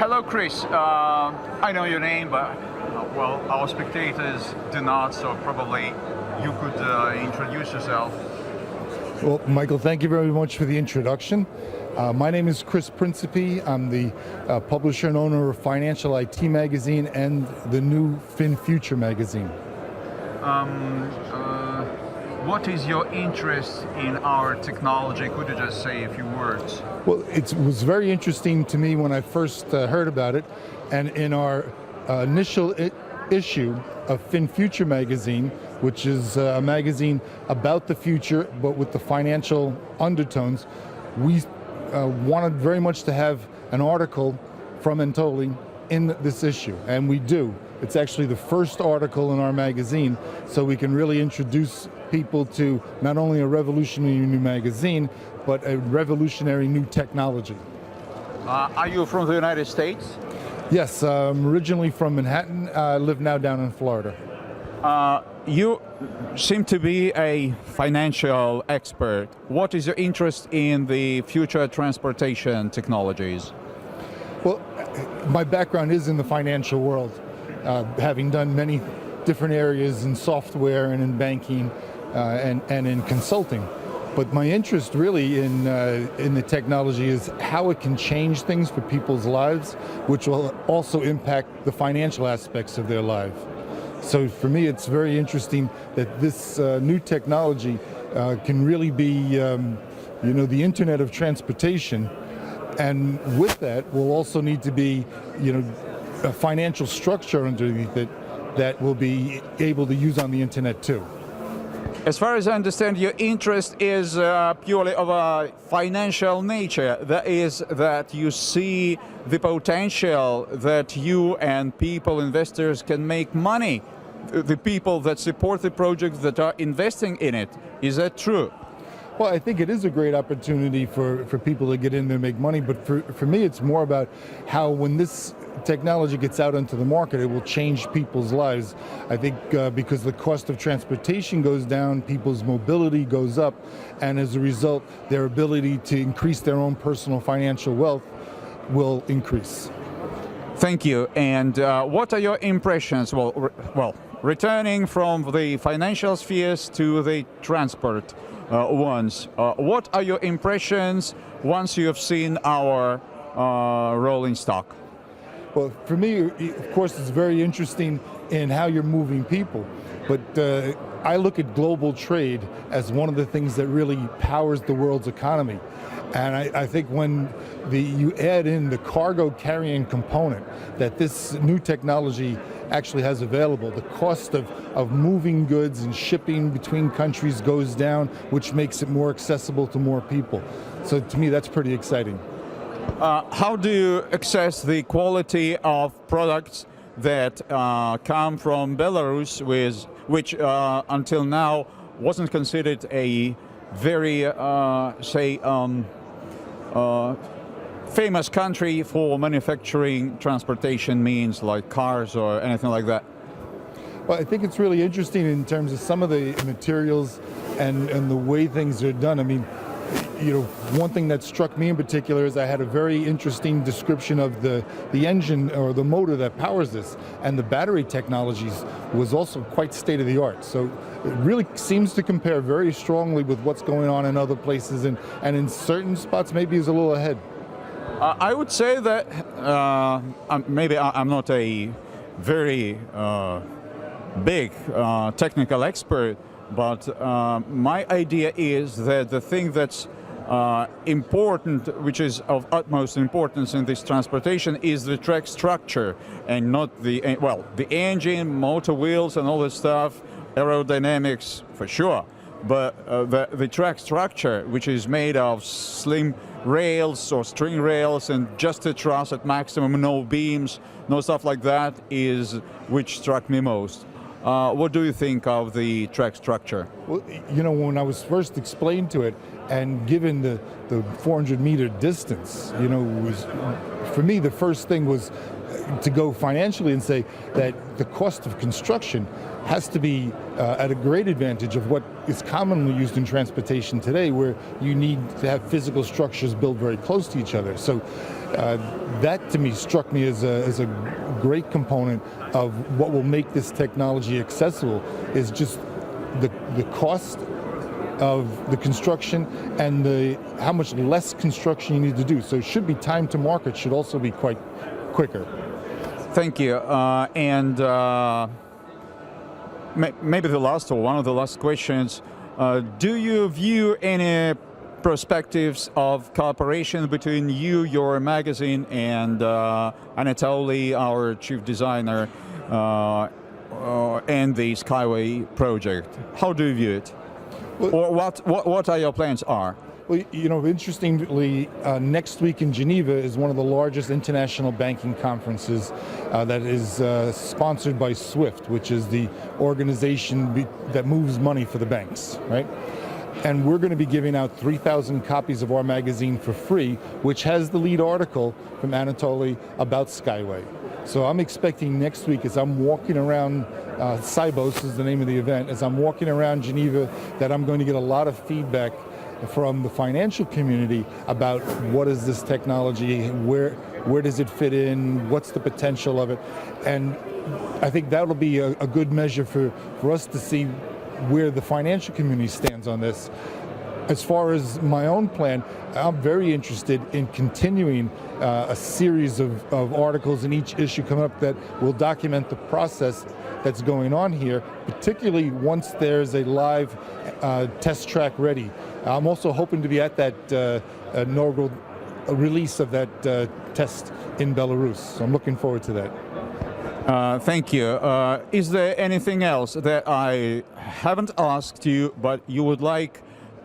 Hello, Chris. I know your name, but well, our spectators do not, so probably you could introduce yourself. Well, Michael, thank you very much for the introduction. My name is Chris Principe. I'm the publisher and owner of Financial IT Magazine and the new FinFuture magazine. What is your interest in our technology? Could you just say a few words? Well, it was very interesting to me when I first heard about it, and in our initial issue of FinFuture magazine, which is a magazine about the future but with the financial undertones, we wanted very much to have an article from Entoli in this issue, and we do. It's actually the first article in our magazine, so we can really introduce people to not only a revolutionary new magazine, but a revolutionary new technology. Are you from the United States? Yes, I'm originally from Manhattan. I live now down in Florida. You seem to be a financial expert. What is your interest in the future transportation technologies? Well, my background is in the financial world, having done many different areas in software and in banking and in consulting. But my interest really in the technology is how it can change things for people's lives, which will also impact the financial aspects of their life. So for me, it's very interesting that this new technology can really be, the Internet of transportation, and with that will also need to be, a financial structure underneath it that will be able to use on the Internet too. As far as I understand, your interest is purely of a financial nature. That is, that you see the potential that you and people, investors, can make money. The people that support the project, that are investing in it. Is that true? Well, I think it is a great opportunity for people to get in there and make money, but for me it's more about how when this technology gets out into the market, it will change people's lives. I think because the cost of transportation goes down, people's mobility goes up, and as a result, their ability to increase their own personal financial wealth will increase. Thank you. And what are your impressions? Well, returning from the financial spheres to the transport ones, what are your impressions once you have seen our rolling stock? Well, for me, of course, it's very interesting in how you're moving people, but I look at global trade as one of the things that really powers the world's economy. And I think when you add in the cargo carrying component that this new technology actually has available, the cost of moving goods and shipping between countries goes down, which makes it more accessible to more people. So to me, that's pretty exciting. How do you assess the quality of products that come from Belarus, which until now wasn't considered a very, famous country for manufacturing transportation means like cars or anything like that? Well, I think it's really interesting in terms of some of the materials and the way things are done. I mean, one thing that struck me in particular is I had a very interesting description of the engine or the motor that powers this, and the battery technologies was also quite state-of-the-art. So it really seems to compare very strongly with what's going on in other places, and in certain spots maybe is a little ahead. I would say that maybe I'm not a very big technical expert, but my idea is that the thing that's important, which is of utmost importance in this transportation, is the track structure, and not the engine, motor wheels and all this stuff, aerodynamics for sure, but the track structure, which is made of slim rails or string rails and just a truss at maximum, no beams, no stuff like that, is which struck me most. What do you think of the track structure? Well, when I was first explained to it, and given the 400-meter distance, was, for me, the first thing was to go financially and say that the cost of construction has to be at a great advantage of what is commonly used in transportation today, where you need to have physical structures built very close to each other. So That to me struck me as a great component of what will make this technology accessible, is just the cost of the construction and how much less construction you need to do. So it should be time to market should also be quite quicker. Thank you. Maybe the last or one of the last questions, do you view any perspectives of cooperation between you, your magazine, and Anatoly, our chief designer, and the SkyWay project? How do you view it? Or what are your plans are? Well, you know, interestingly, next week in Geneva is one of the largest international banking conferences that is sponsored by SWIFT, which is the organization that moves money for the banks, right? And we're going to be giving out 3,000 copies of our magazine for free, which has the lead article from Anatoly about SkyWay. So I'm expecting next week, as I'm walking around, Cybos is the name of the event, as I'm walking around Geneva, that I'm going to get a lot of feedback from the financial community about what is this technology, where does it fit in, what's the potential of it. And I think that'll be a good measure for us to see where the financial community stands on this. As far as my own plan, I'm very interested in continuing a series of articles in each issue coming up that will document the process that's going on here, particularly once there's a live test track ready. I'm also hoping to be at that inaugural release of that test in Belarus, so I'm looking forward to that. Thank you. Is there anything else that I haven't asked you, but you would like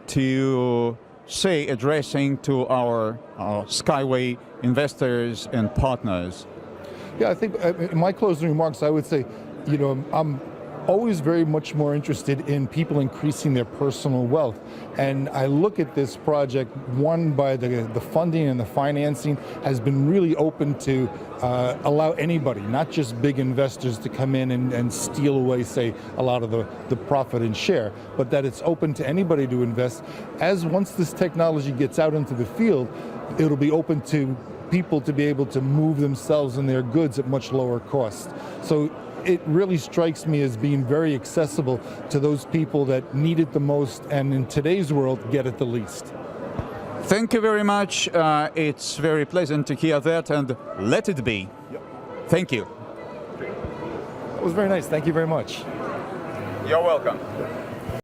to say, addressing to our SkyWay investors and partners? Yeah, I think in my closing remarks, I would say, you know, I'm always very much more interested in people increasing their personal wealth. And I look at this project, one, by the funding and the financing has been really open to allow anybody, not just big investors, to come in and steal away, say, a lot of the profit and share, but that it's open to anybody to invest. As once this technology gets out into the field, it'll be open to people to be able to move themselves and their goods at much lower cost. So it really strikes me as being very accessible to those people that need it the most, and in today's world, get it the least. Thank you very much. It's very pleasant to hear that, and let it be. Yep. Thank you. That was very nice. Thank you very much. You're welcome.